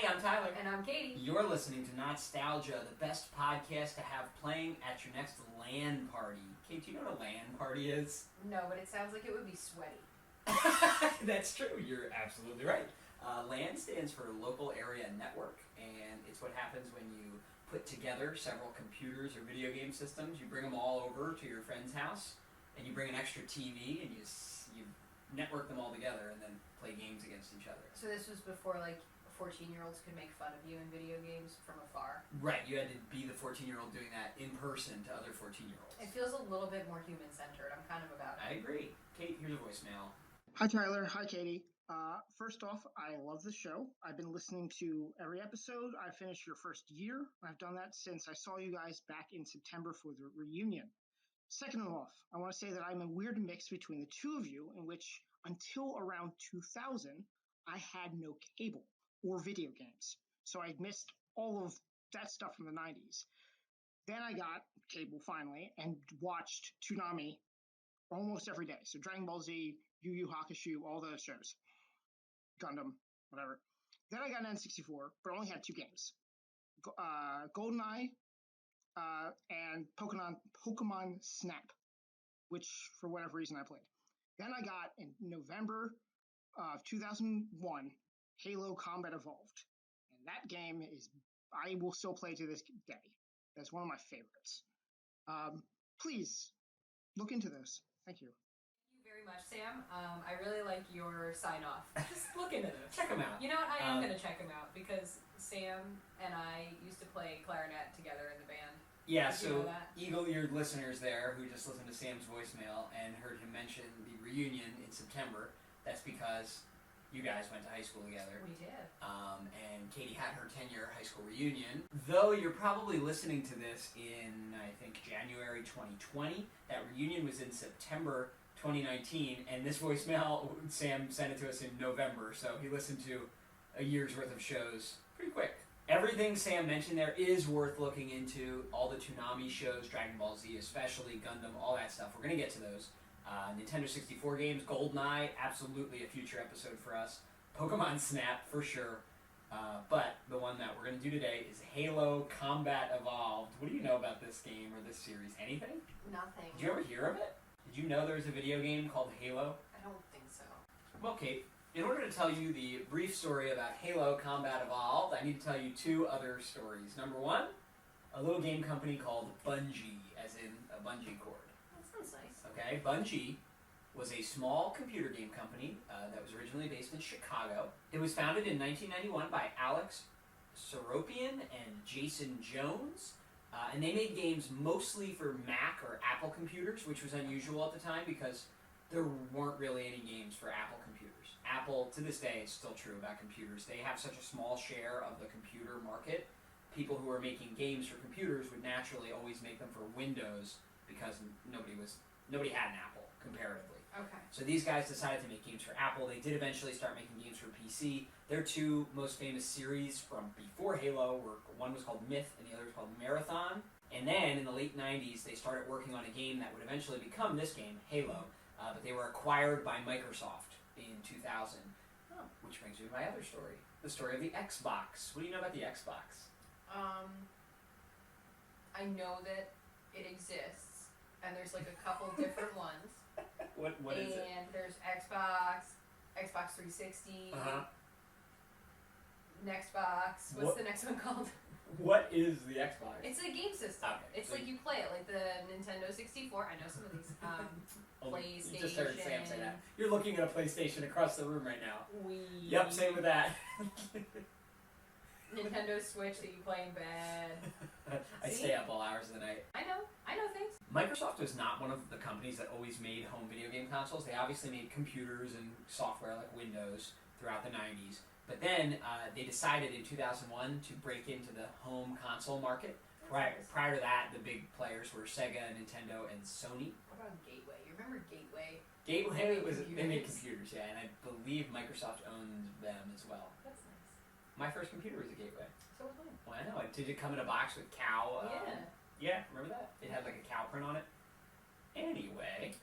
Hey, I'm Tyler. And I'm Katie. You're listening to Not-Stalgia, the best podcast to have playing at your next LAN party. Kate, do you know what a LAN party is? No, but it sounds like it would be sweaty. That's true. You're absolutely right. LAN stands for Local Area Network, and it's what happens when you put together several computers or video game systems. You bring them all over to your friend's house, and you bring an extra TV, and you network them all together, and then play games against each other. So this was before, 14-year-olds could make fun of you in video games from afar? Right, you had to be the 14-year-old doing that in person to other 14-year-olds. It feels a little bit more human-centered. I'm kind of about it. I agree. Kate, here's a voicemail. Hi, Tyler. Hi, Katie. First off, I love the show. I've been listening to every episode. I finished your first year. I've done that since I saw you guys back in September for the reunion. Second off, I want to say that I'm a weird mix between the two of you, in which until around 2000, I had no cable or video games. So I missed all of that stuff from the 90s. Then I got cable finally and watched Toonami almost every day. So Dragon Ball Z, Yu Yu Hakusho, all those shows. Gundam, whatever. Then I got an N64, but only had two games. GoldenEye and Pokemon Snap, which for whatever reason I played. Then I got, in November of 2001, Halo Combat Evolved. And that game I will still play to this day. That's one of my favorites. Please, look into those. Thank you. Thank you very much, Sam. I really like your sign-off. Just look into those. Check them out. You know what? I am going to check them out because Sam and I used to play clarinet together in the band. Yeah, Did you so know that? eagle-eared listeners there who just listened to Sam's voicemail and heard him mention the reunion in September, that's because you guys went to high school together. We did. And Katie had her 10-year high school reunion. Though you're probably listening to this in, I think, January 2020. That reunion was in September 2019, and this voicemail, Sam sent it to us in November, so he listened to a year's worth of shows pretty quick. Everything Sam mentioned there is worth looking into. All the Toonami shows, Dragon Ball Z especially, Gundam, all that stuff. We're going to get to those. Nintendo 64 games, GoldenEye, absolutely a future episode for us. Pokemon Snap, for sure. But the one that we're going to do today is Halo Combat Evolved. What do you know about this game or this series? Anything? Nothing. Did you ever hear of it? Did you know there was a video game called Halo? I don't think so. Well, Kate, in order to tell you the brief story about Halo Combat Evolved, I need to tell you two other stories. Number one, a little game company called Bungie, as in a bungee cord. That sounds nice. Okay, Bungie was a small computer game company that was originally based in Chicago. It was founded in 1991 by Alex Seropian and Jason Jones. And they made games mostly for Mac or Apple computers, which was unusual at the time because there weren't really any games for Apple computers. Apple, to this day, is still true about computers. They have such a small share of the computer market. People who are making games for computers would naturally always make them for Windows because nobody had an Apple, comparatively. Okay. So these guys decided to make games for Apple. They did eventually start making games for PC. Their two most famous series from before Halo were, one was called Myth and the other was called Marathon. And then in the late 90s, they started working on a game that would eventually become this game, Halo. But they were acquired by Microsoft in 2000. Oh. Which brings me to my other story, the story of the Xbox. What do you know about the Xbox? I know that it exists, and there's a couple different ones. What is it? And there's Xbox 360, Nextbox. What's the next one called? What is the Xbox? It's a game system. Okay. It's like you play it, like the Nintendo 64. I know some of these. PlayStation. You just heard Sam say that. You're looking at a PlayStation across the room right now. Wii. Yep, same with that. Nintendo Switch that you play in bed. I stay up all hours of the night. I know things. Microsoft was not one of the companies that always made home video game consoles. They obviously made computers and software like Windows throughout the 90s. But then they decided in 2001 to break into the home console market. Prior to that, the big players were Sega, Nintendo, and Sony. What about Gateway? You remember Gateway? They made computers, yeah, and I believe Microsoft owned them as well. That's nice. My first computer was a Gateway. So was mine. Well, I know. Did it come in a box with cow? Yeah, remember that? It had like a cow print on it. Anyway,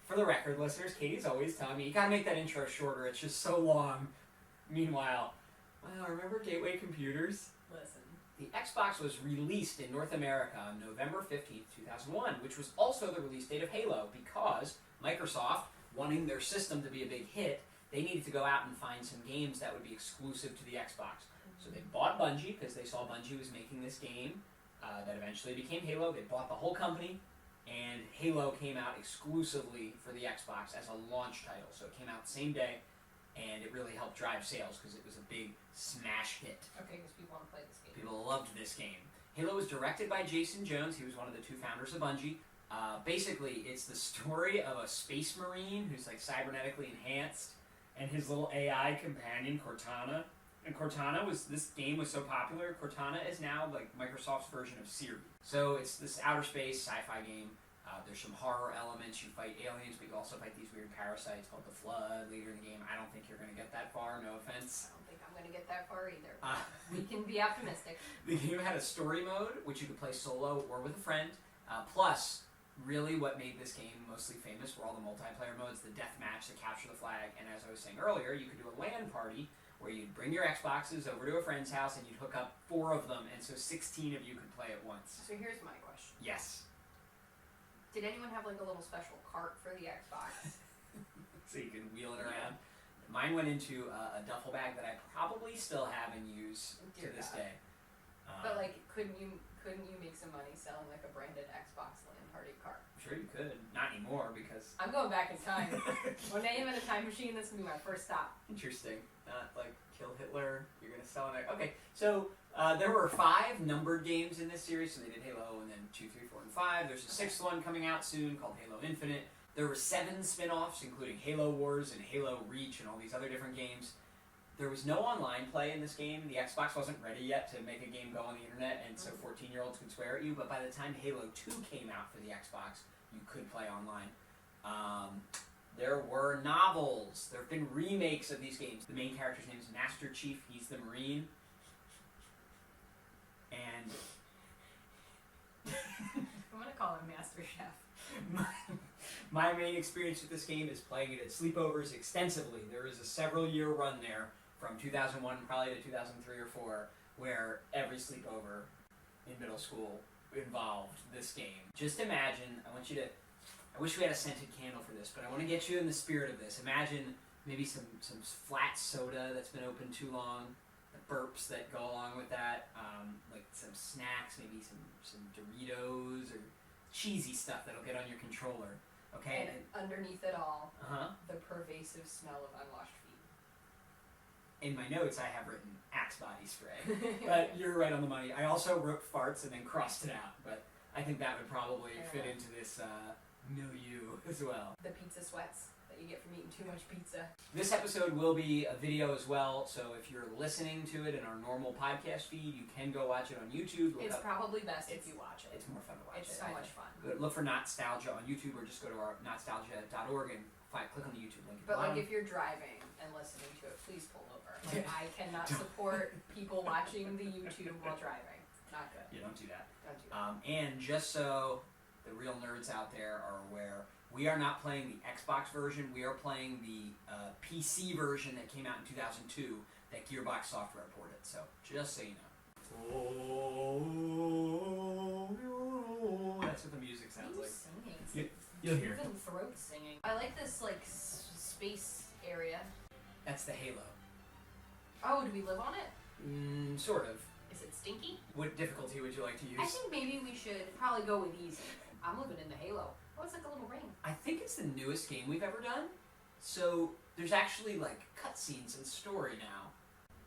for the record, listeners, Katie's always telling me, you gotta make that intro shorter, it's just so long. Meanwhile, Wow, remember Gateway Computers? Listen. The Xbox was released in North America on November 15th, 2001, which was also the release date of Halo because Microsoft, wanting their system to be a big hit, they needed to go out and find some games that would be exclusive to the Xbox. So they bought Bungie because they saw Bungie was making this game that eventually became Halo. They bought the whole company, and Halo came out exclusively for the Xbox as a launch title. So it came out the same day, and it really helped drive sales because it was a big smash hit. Okay, because people want to play this game. People loved this game. Halo was directed by Jason Jones. He was one of the two founders of Bungie. Basically, it's the story of a space marine who's like cybernetically enhanced, and his little AI companion Cortana. And Cortana this game was so popular, Cortana is now like Microsoft's version of Siri. So it's this outer space sci-fi game. There's some horror elements. You fight aliens, but you also fight these weird parasites called the Flood later in the game. I don't think you're going to get that far, no offense. I don't think I'm going to get that far either. We can be optimistic. The game had a story mode, which you could play solo or with a friend. Plus, really what made this game mostly famous were all the multiplayer modes, the deathmatch, the capture the flag, and as I was saying earlier, you could do a LAN party where you'd bring your Xboxes over to a friend's house and you'd hook up 4 of them, and so 16 of you could play at once. So here's my question. Yes. Did anyone have like a little special cart for the Xbox? So you can wheel it around. Mine went into a duffel bag that I probably still have and use to this day. But like, couldn't you make some money selling like a branded Xbox LAN party cart? I'm sure you could. Not anymore because... I'm going back in time. When I am in a time machine, that's gonna be my first stop. Interesting. Not like kill Hitler. You're gonna sell it. Okay, so there were 5 numbered games in this series. So they did Halo and then 2, 3, 4, and 5. There's a 6th one coming out soon called Halo Infinite. There were 7 spin-offs, including Halo Wars and Halo Reach and all these other different games. There was no online play in this game. The Xbox wasn't ready yet to make a game go on the internet, and so 14-year-olds could swear at you. But by the time Halo 2 came out for the Xbox, you could play online. There were novels. There have been remakes of these games. The main character's name is Master Chief. He's the Marine. And... I'm gonna call him Master Chef. My main experience with this game is playing it at sleepovers extensively. There is a several-year run there from 2001 probably to 2003 or 4 where every sleepover in middle school involved this game. Just imagine, I wish we had a scented candle for this, but I want to get you in the spirit of this. Imagine maybe some flat soda that's been open too long, the burps that go along with that, like some snacks, maybe some Doritos or cheesy stuff that'll get on your controller. Okay. And underneath it all, Uh-huh. the pervasive smell of unwashed feet. In my notes, I have written Axe body spray, but you're right on the money. I also wrote farts and then crossed it out, but I think that would probably fit into this milieu as well. The pizza sweats that you get from eating too much pizza. This episode will be a video as well, so if you're listening to it in our normal podcast feed, you can go watch it on YouTube. It's probably best if you watch it. It's more fun to watch. It's so much fun. Look for Not-Stalgia on YouTube, or just go to our Not-Stalgia.org and click on the YouTube link. But like if you're driving and listening to it, please pull over. Like I cannot support people watching the YouTube while driving. Not good. Yeah, don't do that. Don't do that. And just so the real nerds out there are aware, we are not playing the Xbox version. We are playing the PC version that came out in 2002 that Gearbox Software ported. So just so you know. That's what the music sounds like. Singing. You'll hear. Even throat singing. I like this like space area. That's the Halo. Oh, do we live on it? Sort of. Is it stinky? What difficulty would you like to use? I think maybe we should probably go with easy. I'm living in the Halo. Oh, it's like a little ring. I think it's the newest game we've ever done. So there's actually like cutscenes and story now.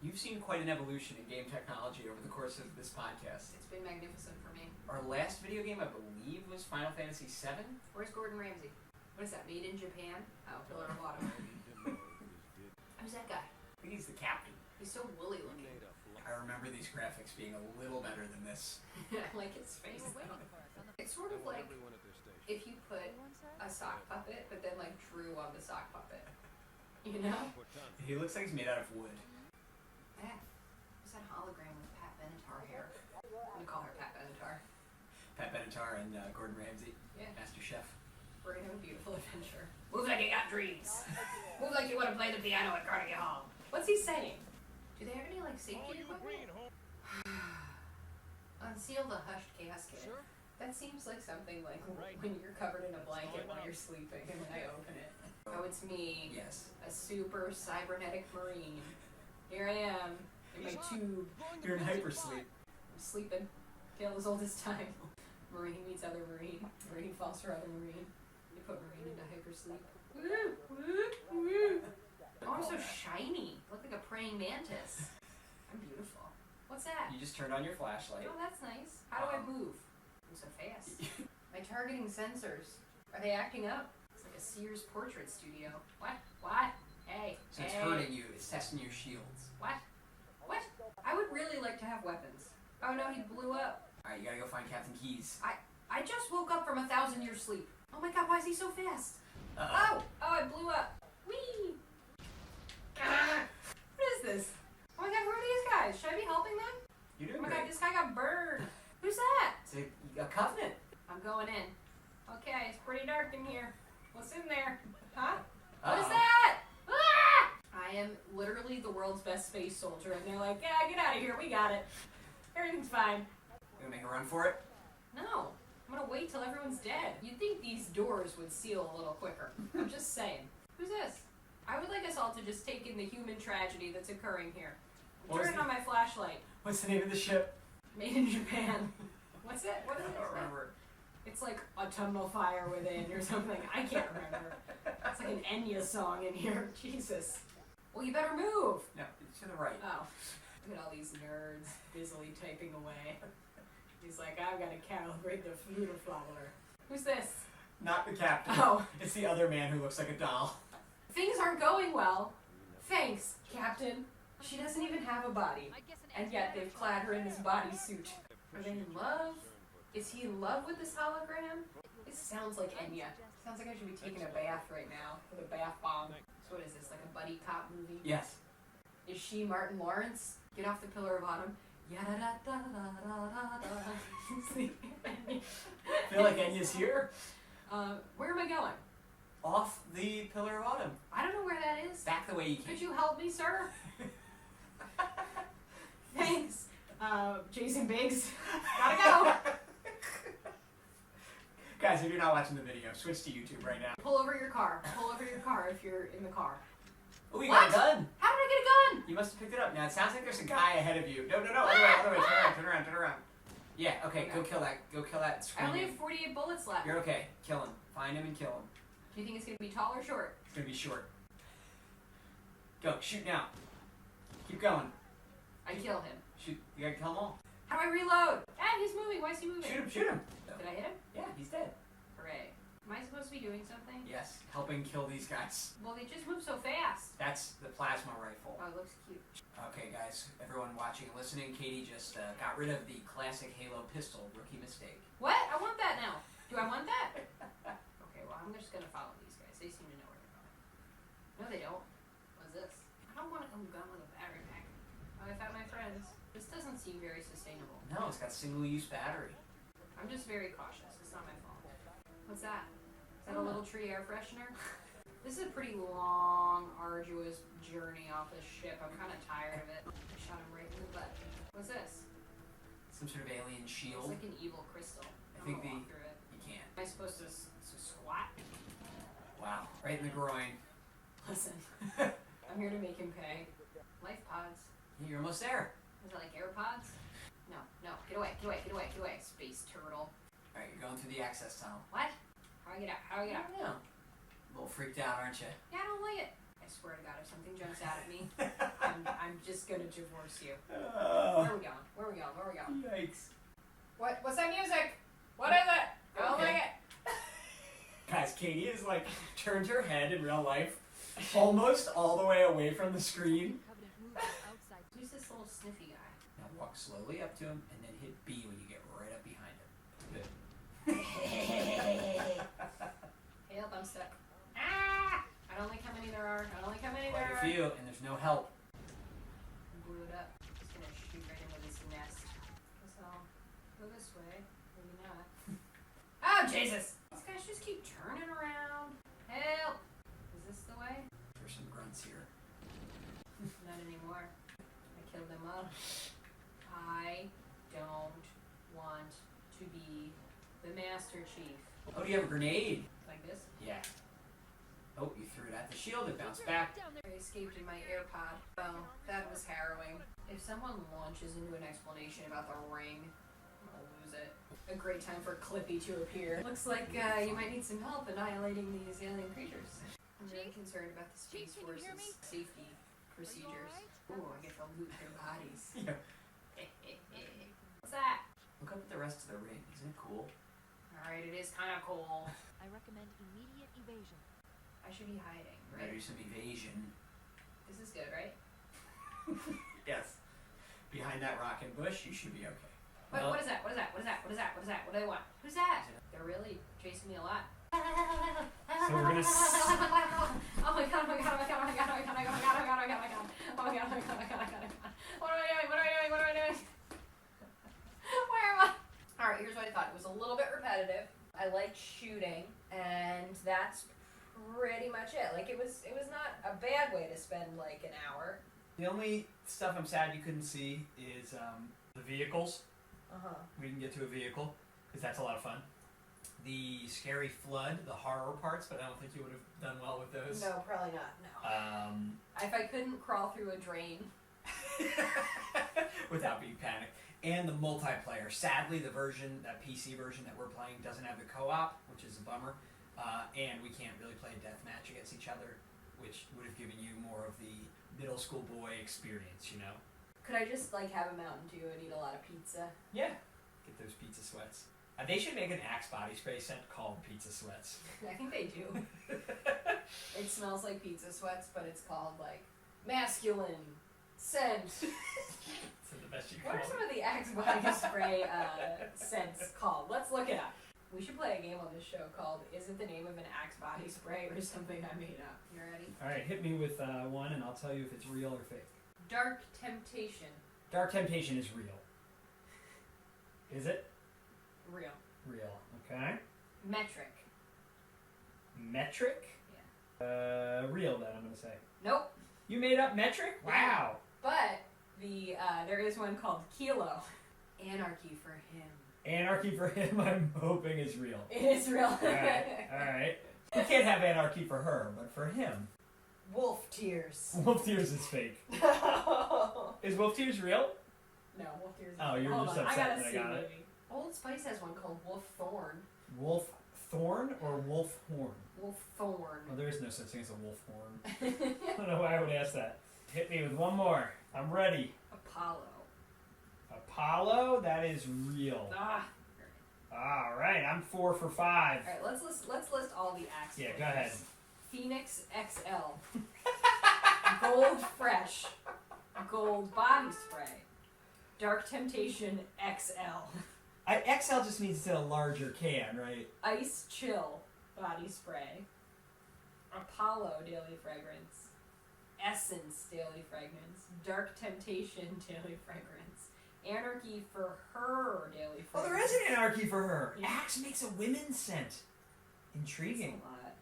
You've seen quite an evolution in game technology over the course of this podcast. It's been magnificent for me. Our last video game, I believe, was Final Fantasy VII. Where's Gordon Ramsay? What is that, made in Japan? Oh, Pillar of Autumn. Who's that guy? I think he's the captain. He's so woolly looking. I remember these graphics being a little better than this. I like his face. It's sort of like if you put a sock puppet, but then like drew on the sock puppet. You know? He looks like he's made out of wood. Yeah. Who's that hologram with Pat Benatar hair? I'm gonna call her Pat Benatar. Pat Benatar and Gordon Ramsay. Yeah. Master Chef. We're gonna have a beautiful adventure. Move like you got dreams. Move like you want to play the piano at Carnegie Hall. What's he saying? Do they have any like safety equipment? Unseal the hushed casket. Sure. That seems like something like when you're covered in a blanket while you're sleeping and then I open it. Oh, it's me. Yes. A super cybernetic marine. Here I am in my tube. You're in hypersleep. I'm sleeping. Tale as old as time. Marine meets other marine. Marine falls for other marine. You put marine into hypersleep. Woo! Woo! Woo! Oh, I'm so shiny. I look like a praying mantis. I'm beautiful. What's that? You just turned on your flashlight. Oh, that's nice. How do I move? I'm so fast. My targeting sensors. Are they acting up? It's like a Sears portrait studio. What? What? Hey. So it's hurting you. It's testing your shields. What? What? I would really like to have weapons. Oh no, he blew up. Alright, you gotta go find Captain Keys. I just woke up from 1,000-year sleep. Oh my god, why is he so fast? Uh-oh. Oh, I blew up. Whee! What is this? Oh my god, who are these guys? Should I be helping them? You're doing Oh my great. god, this guy got burned. Who's that? It's a covenant. I'm going in. Okay, it's pretty dark in here. What's in there? Huh? What is Uh-oh. that? Ah! I am literally the world's best space soldier, and they're like, yeah, get out of here. We got it. Everything's fine. You gonna make a run for it? No. I'm gonna wait till everyone's dead. You'd think these doors would seal a little quicker. I'm just saying. Who's this? I would like us all to just take in the human tragedy that's occurring here. I'm turning on my flashlight. What's the name of the ship? Made in Japan. What's it? What is I it? don't remember. It's like Autumnal Fire Within or something. I can't remember. It's like an Enya song in here. Jesus. Well, you better move. No, to the right. Oh. Look at all these nerds busily typing away. He's like, I've got to calibrate the flower. Who's this? Not the captain. Oh. It's the other man who looks like a doll. Things aren't going well. Thanks, Captain. She doesn't even have a body. And yet they've clad her in this bodysuit. Are they in love? Is he in love with this hologram? It sounds like Enya. Sounds like I should be taking a bath right now with a bath bomb. So what is this, like a buddy cop movie? Yes. Is she Martin Lawrence? Get off the Pillar of Autumn. Yada-da-da-da-da-da-da. Feel like Enya's here? Where am I going? Off the Pillar of Autumn. I don't know where that is. Back the way you Could came. you help me, sir? Thanks. Jason Biggs. Gotta go. Guys, if you're not watching the video, switch to YouTube right now. Pull over your car. Pull over your car if you're in the car. Oh, you got a gun. How did I get a gun? You must have picked it up. Now, it sounds like there's a guy ahead of you. No, Ah! other way. Turn around. Yeah, okay, go kill that. Go kill that I only screaming. have 48 bullets left. You're okay. Kill him. Find him and kill him. Do you think it's gonna be tall or short? It's gonna be short. Go, shoot now. Keep going. I kill him. Shoot. You gotta kill them all. How do I reload? Ah, he's moving. Why is he moving? Shoot him. Did I hit him? Yeah, he's dead. Hooray. Am I supposed to be doing something? Yes, helping kill these guys. Well, they just move so fast. That's the plasma rifle. Oh, it looks cute. Okay, guys, everyone watching and listening, Katie just got rid of the classic Halo pistol. Rookie mistake. What? I want that now. Do I want that? Okay, well, I'm just gonna follow these guys. They seem to know where they're going. No, they don't. What's this? I don't want a gun with a battery pack. Oh, I found my friends. This doesn't seem very sustainable. No, it's got single-use battery. I'm just very cautious. It's not my fault. What's that? Is that a little tree air freshener? This is a pretty long, arduous journey off this ship. I'm kind of tired of it. I shot him right in the butt. What's this? Some sort of alien It's shield. like an evil crystal. I I'm think gonna walk through it. You can't. Am I supposed to squat? Wow, right in the groin. Listen, I'm here to make him pay. Life pods. You're almost there. Is it like AirPods? No. Get away. Space turtle. Alright, you're going through the access tunnel. What? How do I get out? I don't know. A little freaked out, aren't you? Yeah, I don't like it. I swear to God, if something jumps out at me, I'm just gonna divorce you. Where are we going? Yikes. What's that music? What is it? I don't like it. Guys, Katie has like turned her head in real life almost all the way away from the screen. Who's this little sniffy guy? Now walk slowly up to him and then hit B when you get right up behind him. Good. Help, I'm stuck. Ah! I don't like how many there are. Quite a few, and there's no help. Blew it up. Just gonna shoot right into this nest. Guess I'll go this way. Maybe not. Oh, Jesus! These guys just keep turning around. Help! Is this the way? There's some grunts here. Not anymore. I kill them all. I don't want to be the Master Chief. Oh, do you have a grenade? Like this? Yeah. Oh, you threw it at the shield, it bounced back. I escaped in my AirPod. Well, that was harrowing. If someone launches into an explanation about the ring, I'll lose it. A great time for Clippy to appear. Looks like you might need some help annihilating these alien creatures. I'm really concerned about the Space Force's safety procedures. Ooh, I get to loot their bodies. Yeah. What's that? Look up at the rest of the ring. Isn't it cool? Alright, it is kind of cool. I recommend immediate evasion. I should be hiding, We're gonna right? do some evasion. This is good, right? Yes. Behind that rocket bush, you should be okay. What is that? What is that? What is that? What is that? What is that? What do they want? Who's that? They're really chasing me a lot. So we're gonna Oh my god, oh my god, oh my god, oh my god, oh my god, oh my god, oh my god, oh my god, oh my god, oh my god, oh my god, oh my god, oh my god, oh my god. What am I doing? What am I doing? What am I doing? Where am I? Alright, here's what I thought. It was a little bit repetitive. I like shooting, and that's pretty much it. Like, it was not a bad way to spend like an hour. The only stuff I'm sad you couldn't see is the vehicles. We didn't get to a vehicle, because that's a lot of fun. The scary flood, the horror parts, but I don't think you would have done well with those. No, probably not. No. If I couldn't crawl through a drain. Without being panicked. And the multiplayer. Sadly, the version, that PC version that we're playing, doesn't have the co-op, which is a bummer. And we can't really play deathmatch against each other, which would have given you more of the middle school boy experience, you know? Could I just like have a Mountain Dew and eat a lot of pizza? Yeah. Get those pizza sweats. They should make an Axe body spray scent called Pizza Sweats. I think they do. It smells like pizza sweats, but it's called like masculine scent. So the best you What can are some of the Axe body spray scents called? Let's look it up. We should play a game on this show called Is It the Name of an Axe Body Spray or something I made up? You ready? Alright, hit me with one and I'll tell you if it's real or fake. Dark Temptation. Dark Temptation is real. Is it? Real. Real. Okay. Metric. Metric? Yeah. Real then, I'm going to say. Nope. You made up metric? Wow. But there is one called Kilo. Anarchy for him. Anarchy for him, I'm hoping is real. It is real. Alright. We can't have anarchy for her, but for him. Wolf Tears. Wolf Tears is fake. Is Wolf Tears real? No, Wolf Tears. Oh, you're Hold just on, upset I gotta that I see, got it. maybe. Old Spice has one called Wolf Thorn. Wolf Thorn or Wolf Horn? Wolf Thorn. Well, there is no such thing as a wolf horn. I don't know why I would ask that. Hit me with one more. I'm ready. Apollo. Apollo? That is real. Ah. Alright, I'm 4 for 5. Alright, let's list all the Axe. Yeah, go ahead. Phoenix XL. Gold Fresh. Gold Body Spray. Dark Temptation XL. XL just means it's in a larger can, right? Ice Chill Body Spray. Apollo Daily Fragrance. Essence Daily Fragrance. Dark Temptation Daily Fragrance. Anarchy for Her Daily Fragrance. Oh, there is an anarchy for her. Yeah. Axe makes a women's scent. Intriguing. That's a lot.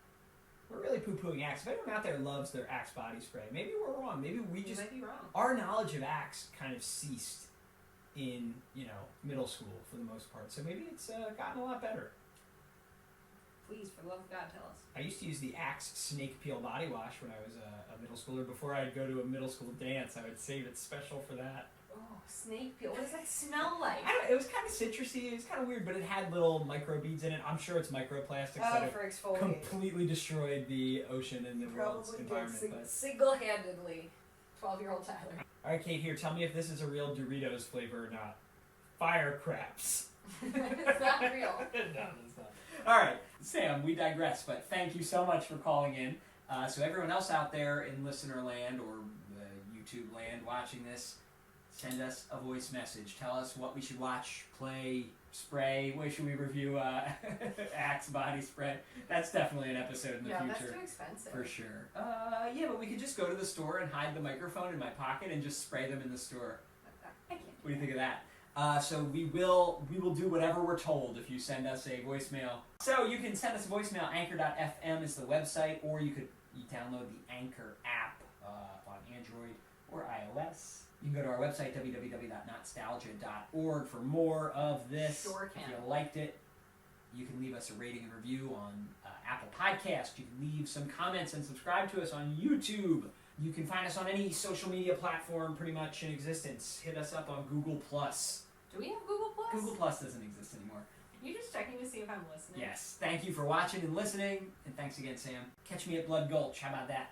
We're really poo-pooing Axe. If anyone out there loves their Axe body spray, maybe we're wrong. Maybe we You just... might be wrong. Our knowledge of Axe kind of ceased in, middle school for the most part. So maybe it's gotten a lot better. Please, for the love of God, tell us. I used to use the Axe snake peel body wash when I was a middle schooler. Before I'd go to a middle school dance, I would save it special for that. Oh, snake peel. What does that smell like? I don't know, it was kind of citrusy. It was kind of weird, but it had little microbeads in it. I'm sure it's microplastics that have for exfoliating. completely destroyed the ocean and the world's Probably environment. did But single-handedly. 12-year-old Tyler. all right, Kate, here, tell me if this is a real Doritos flavor or not. Fire craps. It's not real. No, it's not. All right, Sam, we digress, but thank you so much for calling in. So everyone else out there in listener land or YouTube land watching this, send us a voice message. Tell us what we should watch, play, spray. Where should we review Axe body spray? That's definitely an episode in the Yeah, future. that's too expensive. For sure. Yeah, but we could just go to the store and hide the microphone in my pocket and just spray them in the store. I can't. What do you think of that? So we will do whatever we're told if you send us a voicemail. So you can send us a voicemail. Anchor.fm is the website, or you download the Anchor app on Android or iOS. You can go to our website, www.notstalgia.org, for more of this. Sure can. If you liked it, you can leave us a rating and review on Apple Podcast. You can leave some comments and subscribe to us on YouTube. You can find us on any social media platform pretty much in existence. Hit us up on Google+. Do we have Google Plus? Google Plus doesn't exist anymore. You just checking to see if I'm listening? Yes. Thank you for watching and listening. And thanks again, Sam. Catch me at Blood Gulch. How about that?